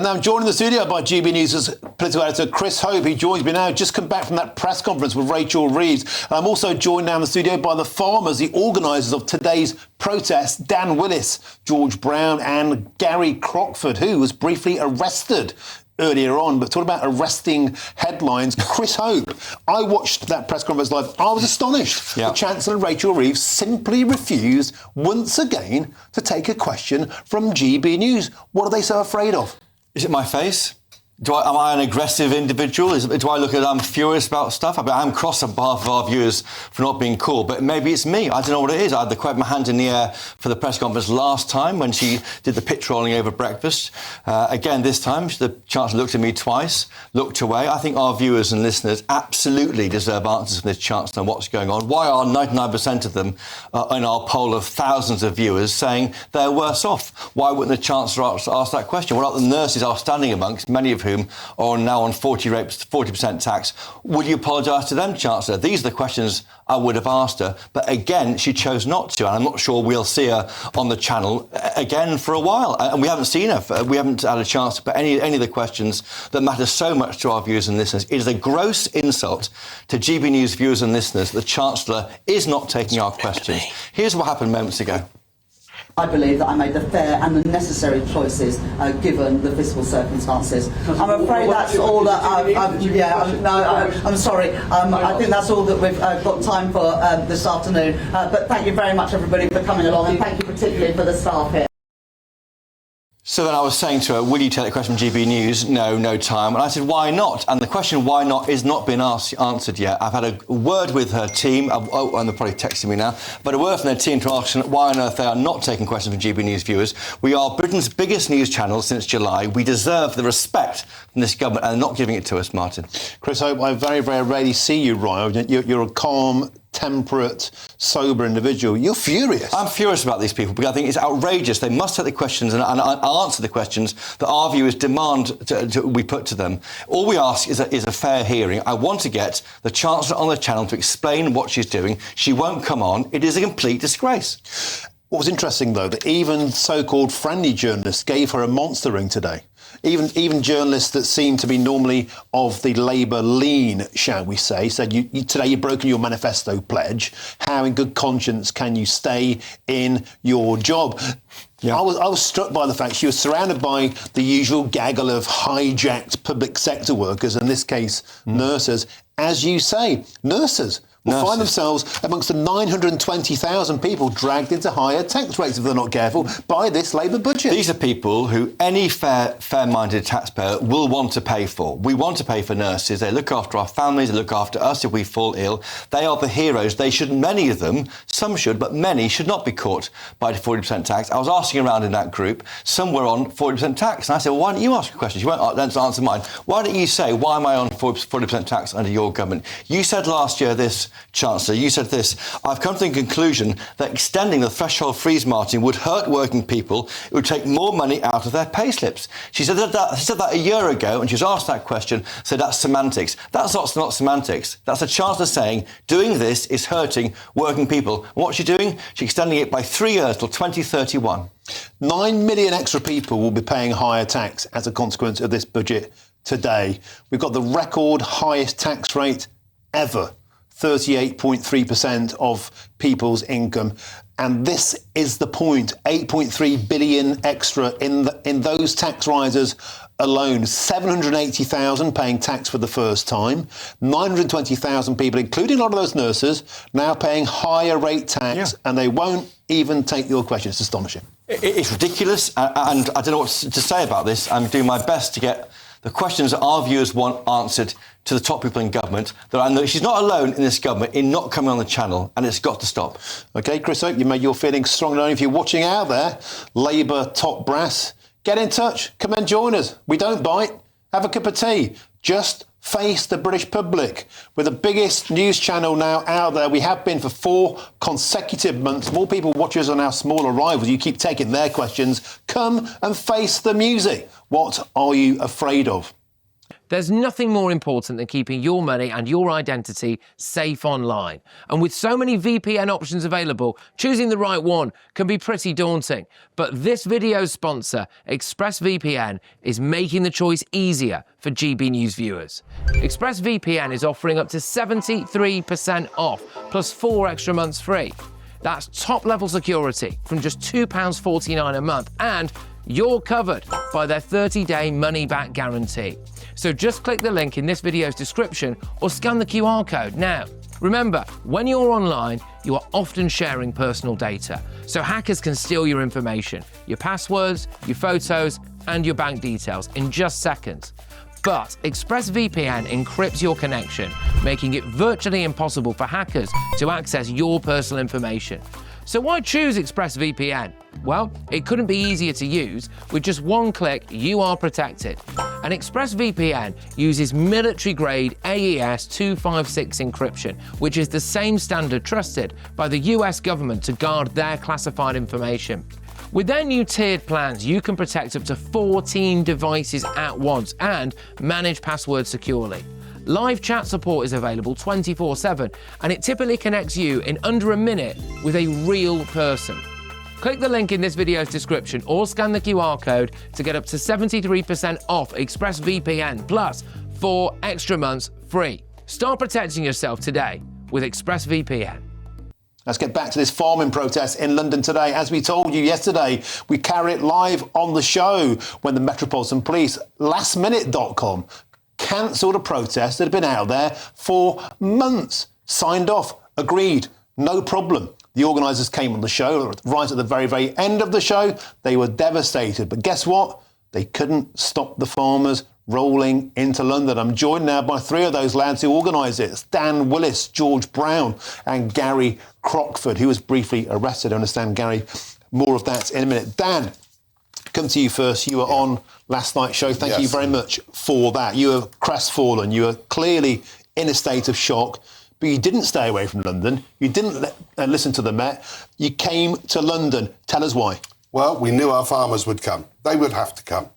now I'm joined in the studio by GBNews' political editor Chris Hope. He joins me now, just come back from that press conference with Rachel Reeves. I'm also joined now in the studio by the farmers, the organisers of today's protest, Dan Willis, George Brown and Gary Crockford, who was briefly arrested earlier on. But talking about arresting headlines, Chris Hope, I watched that press conference live. I was astonished. Yeah. Chancellor Rachel Reeves simply refused once again to take a question from GB News. What are they so afraid of? Is it my face? Am I an aggressive individual? Do I look at I'm furious about stuff? I'm cross on behalf of our viewers for not being cool, but maybe it's me. I don't know what it is. I had my hand in the air for the press conference last time when she did the pitch rolling over breakfast. Again, this time, the Chancellor looked at me twice, looked away. I think our viewers and listeners absolutely deserve answers from this Chancellor on what's going on. Why are 99% of them in our poll of thousands of viewers saying they're worse off? Why wouldn't the Chancellor ask that question? What about the nurses are standing amongst, many of whom are now on 40% tax? Will you apologise to them, Chancellor? These are the questions I would have asked her. But again, she chose not to. And I'm not sure we'll see her on the channel again for a while. And we haven't seen her. We haven't had a chance to put any of the questions that matter so much to our viewers and listeners. It is a gross insult to GB News viewers and listeners that the Chancellor is not taking our questions. Here's what happened moments ago. I believe that I made the fair and the necessary choices given the fiscal circumstances. I'm afraid that's all that I'm sorry. I think that's all that we've got time for this afternoon. But thank you very much, everybody, for coming along, and thank you particularly for the staff here. So then I was saying to her, will you take the question from GB News? No time. And I said, why not? And the question why not is not been answered yet. I've had a word with her team. And they're probably texting me now. But a word from their team to ask why on earth they are not taking questions from GB News viewers. We are Britain's biggest news channel since July. We deserve the respect from this government and not giving it to us, Martin. Chris Hope, I very, very rarely see you, Ryan. You're a calm, temperate, sober individual. You're furious. I'm furious about these people because I think it's outrageous. They must take the questions and answer the questions that our viewers demand we put to them. All we ask is a fair hearing. I want to get the Chancellor on the channel to explain what she's doing. She won't come on. It is a complete disgrace. What was interesting, though, that even so-called friendly journalists gave her a monster ring today. Even journalists that seem to be normally of the Labour lean, shall we say, said, today you've broken your manifesto pledge. How in good conscience can you stay in your job? Yeah. I was struck by the fact she was surrounded by the usual gaggle of hijacked public sector workers, in this case, nurses. As you say, nurses will find themselves amongst the 920,000 people dragged into higher tax rates, if they're not careful, by this Labour budget. These are people who any fair-minded taxpayer will want to pay for. We want to pay for nurses. They look after our families. They look after us if we fall ill. They are the heroes. They should, many of them, some should, but many should not be caught by the 40% tax. I was asking around in that group. Some were on 40% tax. And I said, well, why don't you ask a question? You won't answer mine. Why don't you say, why am I on 40% tax under your government? You said last year this, Chancellor, you said this, I've come to the conclusion that extending the threshold freeze margin would hurt working people. It would take more money out of their pay slips. She said that a year ago, and she was asked that question, said that's semantics. That's not semantics. That's the Chancellor saying doing this is hurting working people. And what's she doing? She's extending it by 3 years till 2031. 9 million extra people will be paying higher tax as a consequence of this budget today. We've got the record highest tax rate ever, 38.3% of people's income. And this is the point, 8.3 billion extra in those tax rises alone. 780,000 paying tax for the first time. 920,000 people, including a lot of those nurses, now paying higher rate tax, and they won't even take your question. It's astonishing. It's ridiculous, and I don't know what to say about this. I'm doing my best to get the questions that our viewers want answered to the top people in government. That I know she's not alone in this government in not coming on the channel, and it's got to stop. OK, Chris Hope, you made your feelings strong enough. If you're watching out there, Labour top brass, get in touch. Come and join us. We don't bite. Have a cup of tea. Just face the British public. We're the biggest news channel now out there. We have been for 4 consecutive months. More people watch us on our smaller rivals. You keep taking their questions. Come and face the music. What are you afraid of? There's nothing more important than keeping your money and your identity safe online. And with so many VPN options available, choosing the right one can be pretty daunting. But this video's sponsor, ExpressVPN, is making the choice easier for GB News viewers. ExpressVPN is offering up to 73% off, plus 4 extra months free. That's top-level security from just £2.49 a month, and you're covered by their 30-day money-back guarantee. So just click the link in this video's description or scan the QR code now. Remember, when you're online, you are often sharing personal data, so hackers can steal your information, your passwords, your photos, and your bank details in just seconds. But ExpressVPN encrypts your connection, making it virtually impossible for hackers to access your personal information. So why choose ExpressVPN? Well, it couldn't be easier to use. With just one click, you are protected. And ExpressVPN uses military-grade AES 256 encryption, which is the same standard trusted by the US government to guard their classified information. With their new tiered plans, you can protect up to 14 devices at once and manage passwords securely. Live chat support is available 24/7, and it typically connects you in under a minute with a real person. Click the link in this video's description or scan the QR code to get up to 73% off ExpressVPN plus 4 extra months free. Start protecting yourself today with ExpressVPN. Let's get back to this farming protest in London today. As we told you yesterday, we carry it live on the show when the Metropolitan Police, lastminute.com, cancelled a protest that had been out there for months. Signed off, agreed, no problem. The organisers came on the show right at the very, very end of the show. They were devastated. But guess what? They couldn't stop the farmers rolling into London. I'm joined now by 3 of those lads who organised it. It's Dan Willis, George Brown and Gary Crockford, who was briefly arrested. I understand, Gary, more of that in a minute. Dan, come to you first. You were on last night's show. Thank you very much for that. You were crestfallen. You were clearly in a state of shock, but you didn't stay away from London. You didn't listen to the Met. You came to London. Tell us why. Well, we knew our farmers would come. They would have to come.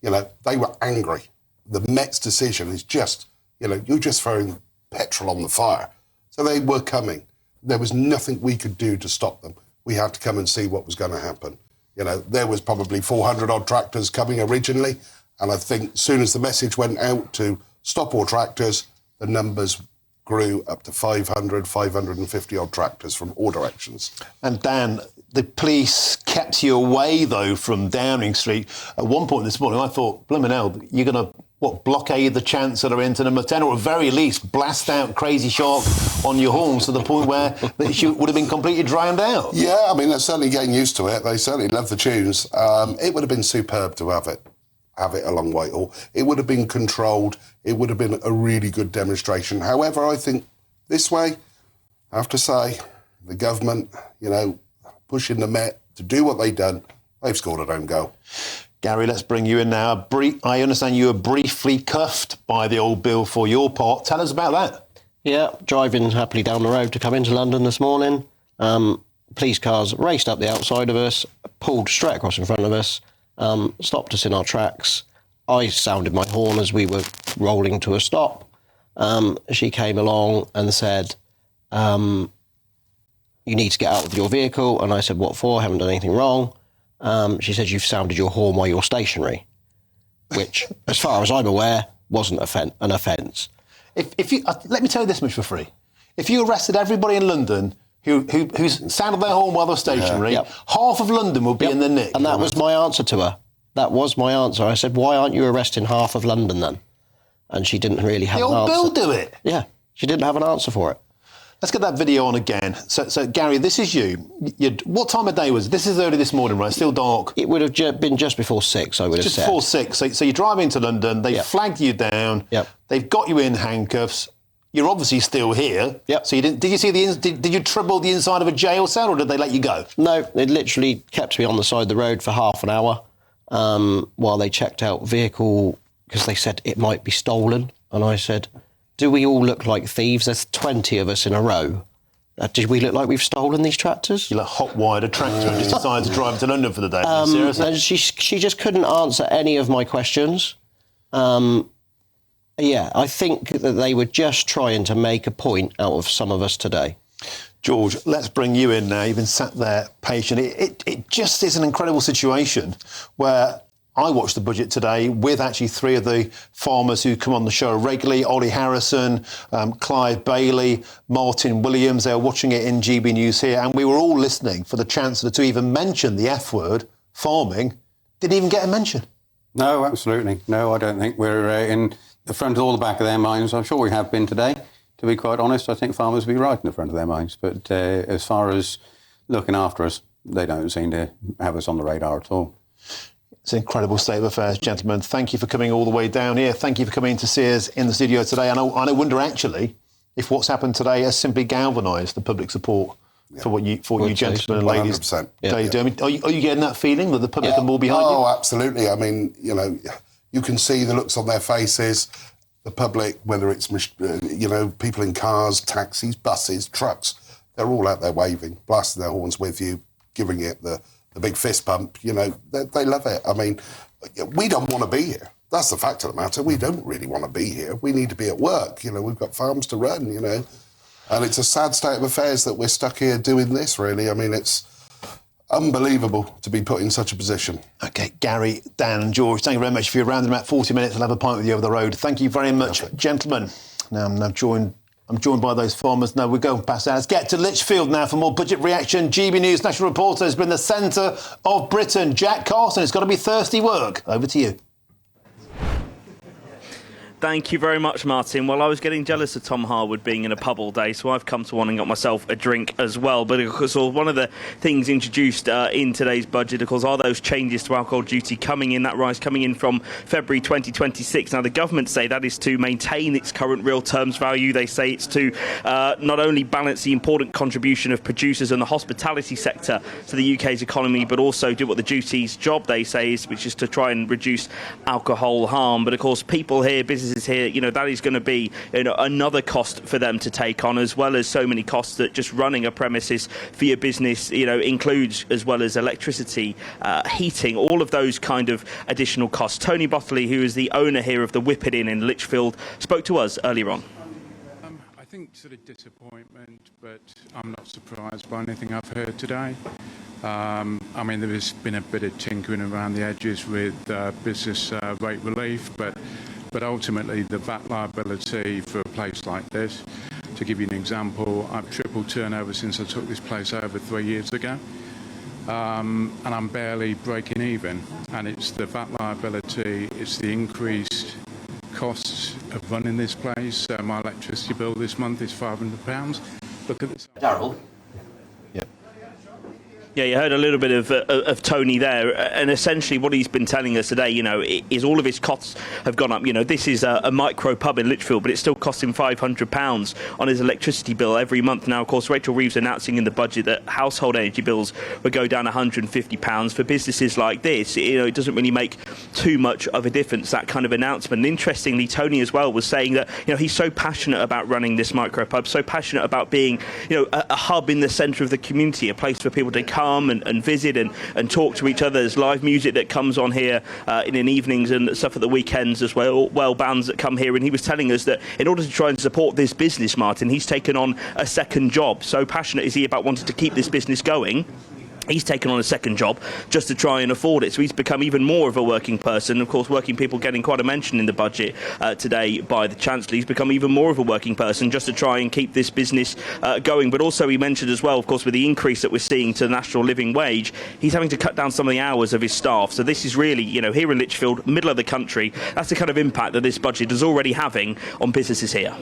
You know, they were angry. The Met's decision is just, you're just throwing petrol on the fire. So they were coming. There was nothing we could do to stop them. We had to come and see what was going to happen. There was probably 400-odd tractors coming originally, and I think as soon as the message went out to stop all tractors, the numbers grew up to 500, 550-odd tractors from all directions. And Dan, the police kept you away, though, from Downing Street. At one point this morning, I thought, blimmin' hell, you're going to, blockade the Chancellor into number 10, or at very least blast out Crazy Shark on your horns to the point where she would have been completely drowned out. Yeah, I mean, they're certainly getting used to it. They certainly love the tunes. It would have been superb to have it along Whitehall. It would have been controlled. It would have been a really good demonstration. However, I think this way, I have to say, the government, pushing the Met to do what they've done, they've scored an own goal. Gary, let's bring you in now. I understand you were briefly cuffed by the old Bill for your part. Tell us about that. Yeah, driving happily down the road to come into London this morning. Police cars raced up the outside of us, pulled straight across in front of us, stopped us in our tracks. I sounded my horn as we were rolling to a stop. She came along and said, you need to get out of your vehicle. And I said, what for? I haven't done anything wrong. She said, you've sounded your horn while you're stationary, which, as far as I'm aware, wasn't an offence. If you let me tell you this much for free. If you arrested everybody in London who's sounded their horn while they're stationary, half of London would be in the nick. And that was my answer to her. That was my answer. I said, why aren't you arresting half of London then? And she didn't really have an answer. The old Bill do it. Yeah, she didn't have an answer for it. Let's get that video on again. So Gary, this is you. What time of day was it? This is early this morning, right? Still dark. It would have been just before 6, I would have said. Just before 6. So you're driving to London. They flagged you down. Yep. They've got you in handcuffs. You're obviously still here. Yep. So you didn't? Did you see did you trouble the inside of a jail cell, or did they let you go? No, they literally kept me on the side of the road for half an hour while they checked out vehicle, because they said it might be stolen. And I said, do we all look like thieves? There's 20 of us in a row. Did we look like we've stolen these tractors? You like hot-wired a tractor and just decided to drive to London for the day. Seriously? And she just couldn't answer any of my questions. Yeah, I think that they were just trying to make a point out of some of us today. George, let's bring you in now. You've been sat there patient. It just is an incredible situation where I watched the budget today with actually three of the farmers who come on the show regularly, Ollie Harrison, Clive Bailey, Martin Williams. They were watching it in GB News here, and we were all listening for the Chancellor to even mention the F word, farming. Didn't even get a mention. No, absolutely. No, I don't think we're in the front or the back of their minds. I'm sure we have been today. To be quite honest, I think farmers will be right in the front of their minds. But as far as looking after us, they don't seem to have us on the radar at all. It's an incredible state of affairs, gentlemen. Thank you for coming all the way down here. Thank you for coming to see us in the studio today. And I wonder, actually, if what's happened today has simply galvanised the public support for what you gentlemen and ladies. 100%. Do. I mean, are you getting that feeling that the public are more behind you? Oh, absolutely. I mean, you can see the looks on their faces. The public, whether it's, people in cars, taxis, buses, trucks, they're all out there waving, blasting their horns with you, giving it the big fist bump. They love it. I mean, we don't want to be here. That's the fact of the matter. We don't really want to be here. We need to be at work. We've got farms to run, And it's a sad state of affairs that we're stuck here doing this, really. I mean, it's unbelievable to be put in such a position. OK, Gary, Dan and George, thank you very much. If you're around in about 40 minutes, I'll have a pint with you over the road. Thank you very much, gentlemen. Now I'm joined by those farmers. Now we're going past that. Let's get to Lichfield now for more budget reaction. GB News national reporter has been the centre of Britain. Jack Carson, it's got to be thirsty work. Over to you. Thank you very much, Martin. Well, I was getting jealous of Tom Harwood being in a pub all day, so I've come to one and got myself a drink as well. But, of course, one of the things introduced in today's budget, of course, are those changes to alcohol duty coming in, that rise coming in from February 2026. Now, the government say that is to maintain its current real terms value. They say it's to not only balance the important contribution of producers and the hospitality sector to the UK's economy, but also do what the duty's job, they say, is, which is to try and reduce alcohol harm. But, of course, people here, businesses here, that is going to be another cost for them to take on, as well as so many costs that just running a premises for your business includes, as well as electricity, heating, all of those kind of additional costs. Tony Bottley, who is the owner here of the Whippet Inn in Lichfield, spoke to us earlier on. I think sort of disappointment, but I'm not surprised by anything I've heard today. I mean, there's been a bit of tinkering around the edges with business rate relief, but ultimately the VAT liability for a place like this, to give you an example, I've tripled turnover since I took this place over 3 years ago, and I'm barely breaking even. And it's the VAT liability, it's the increased costs of running this place. My electricity bill this month is £500. Look at this. Darryl? Yeah, you heard a little bit of Tony there, and essentially what he's been telling us today, is all of his costs have gone up. This is a micro pub in Lichfield, but it's still costing £500 on his electricity bill every month. Now, of course, Rachel Reeves announcing in the budget that household energy bills would go down £150 for businesses like this. It doesn't really make too much of a difference, that kind of announcement. And interestingly, Tony as well was saying that he's so passionate about running this micro pub, so passionate about being a hub in the centre of the community, a place for people to come and visit and talk to each other. There's live music that comes on here in the evenings and stuff at the weekends as well, bands that come here. And he was telling us that in order to try and support this business, Martin, he's taken on a second job. So passionate is he about wanting to keep this business going. He's taken on a second job just to try and afford it. So he's become even more of a working person. Of course, working people getting quite a mention in the budget today by the Chancellor. He's become even more of a working person just to try and keep this business going. But also he mentioned as well, of course, with the increase that we're seeing to the national living wage, he's having to cut down some of the hours of his staff. So this is really, here in Lichfield, middle of the country, that's the kind of impact that this budget is already having on businesses here.